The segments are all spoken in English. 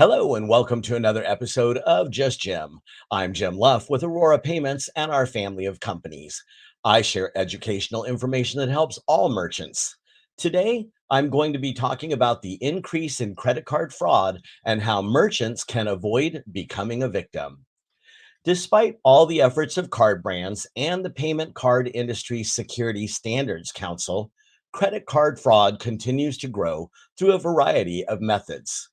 Hello and welcome to another episode of Just Jim. I'm Jim Luff with Aurora Payments and our family of companies. I share educational information that helps all merchants. Today, I'm going to be talking about the increase in credit card fraud and how merchants can avoid becoming a victim. Despite all the efforts of card brands and the Payment Card Industry Security Standards Council, credit card fraud continues to grow through a variety of methods.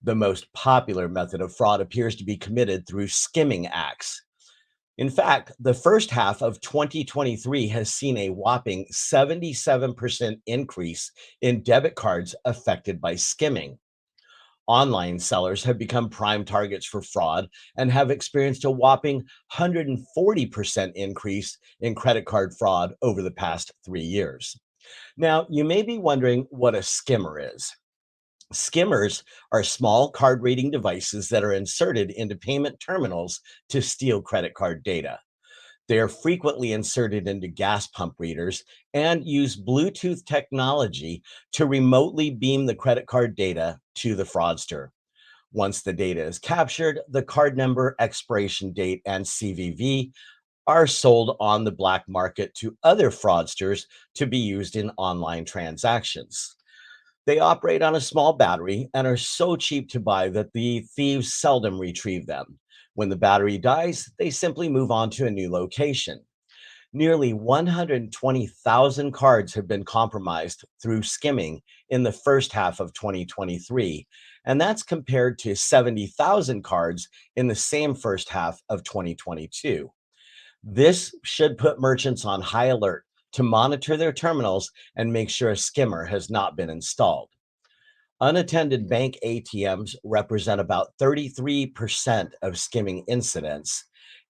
The most popular method of fraud appears to be committed through skimming acts. In fact, the first half of 2023 has seen a whopping 77% increase in debit cards affected by skimming. Online sellers have become prime targets for fraud and have experienced a whopping 140% increase in credit card fraud over the past 3 years. Now, you may be wondering what a skimmer is. Skimmers are small card reading devices that are inserted into payment terminals to steal credit card data. They are frequently inserted into gas pump readers and use Bluetooth technology to remotely beam the credit card data to the fraudster. Once the data is captured, the card number, expiration date, and CVV are sold on the black market to other fraudsters to be used in online transactions. They operate on a small battery and are so cheap to buy that the thieves seldom retrieve them. When the battery dies, they simply move on to a new location. Nearly 120,000 cards have been compromised through skimming in the first half of 2023, and that's compared to 70,000 cards in the same first half of 2022. This should put merchants on high alert to monitor their terminals and make sure a skimmer has not been installed. Unattended bank ATMs represent about 33% of skimming incidents,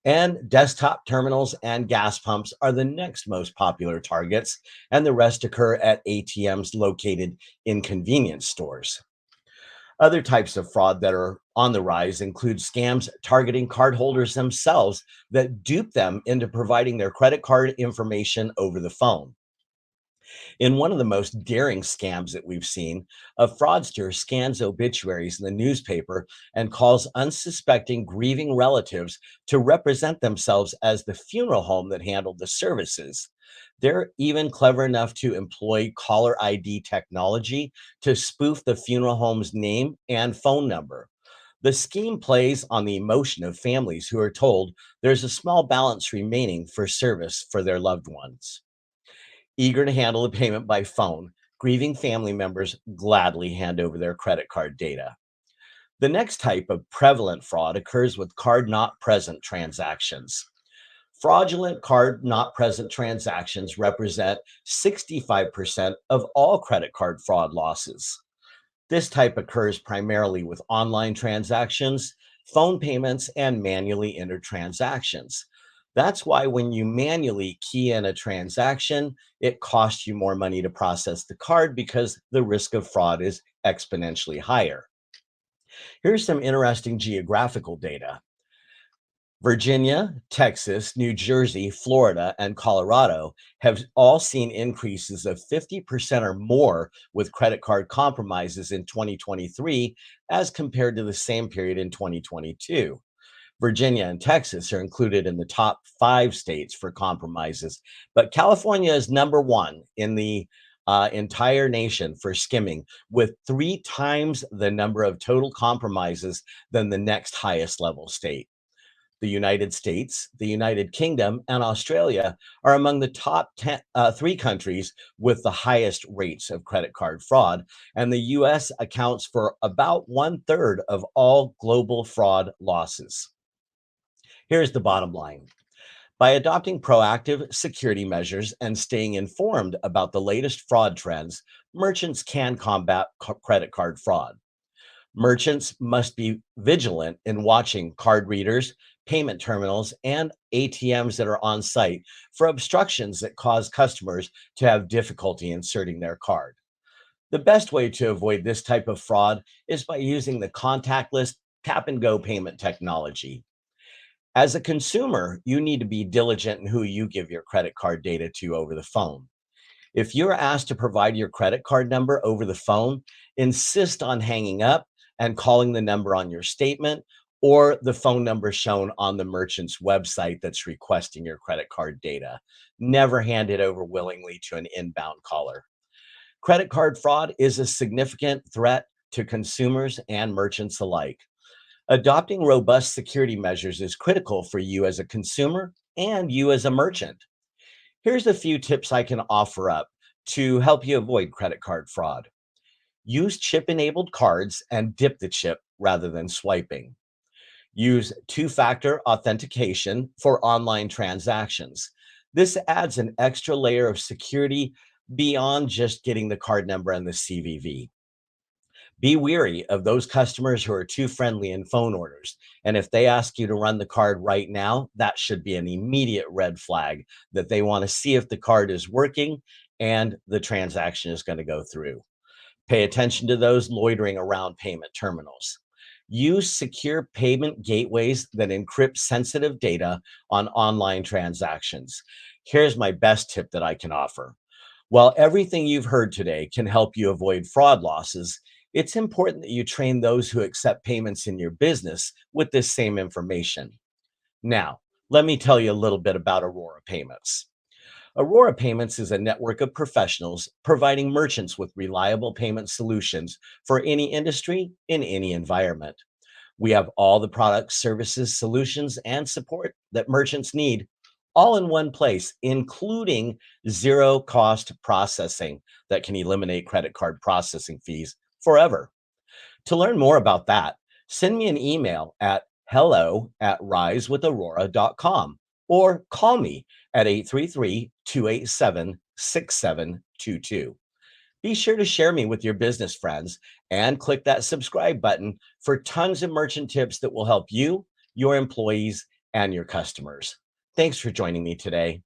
and desktop terminals and gas pumps are the next most popular targets, and the rest occur at ATMs located in convenience stores. Other types of fraud that are on the rise include scams targeting cardholders themselves that dupe them into providing their credit card information over the phone. In one of the most daring scams that we've seen, a fraudster scans obituaries in the newspaper and calls unsuspecting grieving relatives to represent themselves as the funeral home that handled the services. They're even clever enough to employ caller ID technology to spoof the funeral home's name and phone number. The scheme plays on the emotion of families who are told there's a small balance remaining for service for their loved ones. Eager to handle a payment by phone, grieving family members gladly hand over their credit card data. The next type of prevalent fraud occurs with card not present transactions. Fraudulent card not present transactions represent 65% of all credit card fraud losses. This type occurs primarily with online transactions, phone payments, and manually entered transactions. That's why when you manually key in a transaction, it costs you more money to process the card because the risk of fraud is exponentially higher. Here's some interesting geographical data. Virginia, Texas, New Jersey, Florida, and Colorado have all seen increases of 50% or more with credit card compromises in 2023 as compared to the same period in 2022. Virginia and Texas are included in the top 5 states for compromises, but California is number one in the entire nation for skimming, with 3 times the number of total compromises than the next highest level state. The United States, the United Kingdom, and Australia are among the top 3 countries with the highest rates of credit card fraud, and the US accounts for about 1/3 of all global fraud losses. Here's the bottom line. By adopting proactive security measures and staying informed about the latest fraud trends, merchants can combat credit card fraud. Merchants must be vigilant in watching card readers, payment terminals, and ATMs that are on site for obstructions that cause customers to have difficulty inserting their card. The best way to avoid this type of fraud is by using the contactless tap and go payment technology. As a consumer, you need to be diligent in who you give your credit card data to over the phone. If you're asked to provide your credit card number over the phone, insist on hanging up and calling the number on your statement or the phone number shown on the merchant's website that's requesting your credit card data. Never hand it over willingly to an inbound caller. Credit card fraud is a significant threat to consumers and merchants alike. Adopting robust security measures is critical for you as a consumer and you as a merchant. Here's a few tips I can offer up to help you avoid credit card fraud. Use chip enabled cards and dip the chip rather than swiping. Use two factor authentication for online transactions. This adds an extra layer of security beyond just getting the card number and the CVV. Be wary of those customers who are too friendly in phone orders. And if they ask you to run the card right now, that should be an immediate red flag that they want to see if the card is working and the transaction is going to go through. Pay attention to those loitering around payment terminals. Use secure payment gateways that encrypt sensitive data on online transactions. Here's my best tip that I can offer. While everything you've heard today can help you avoid fraud losses, it's important that you train those who accept payments in your business with this same information. Now, let me tell you a little bit about Aurora Payments. Aurora Payments is a network of professionals providing merchants with reliable payment solutions for any industry in any environment. We have all the products, services, solutions, and support that merchants need all in one place, including zero cost processing that can eliminate credit card processing fees forever. To learn more about that, send me an email at hello@risewithaurora.com or call me at 833-287-6722. Be sure to share me with your business friends and click that subscribe button for tons of merchant tips that will help you, your employees, and your customers. Thanks for joining me today.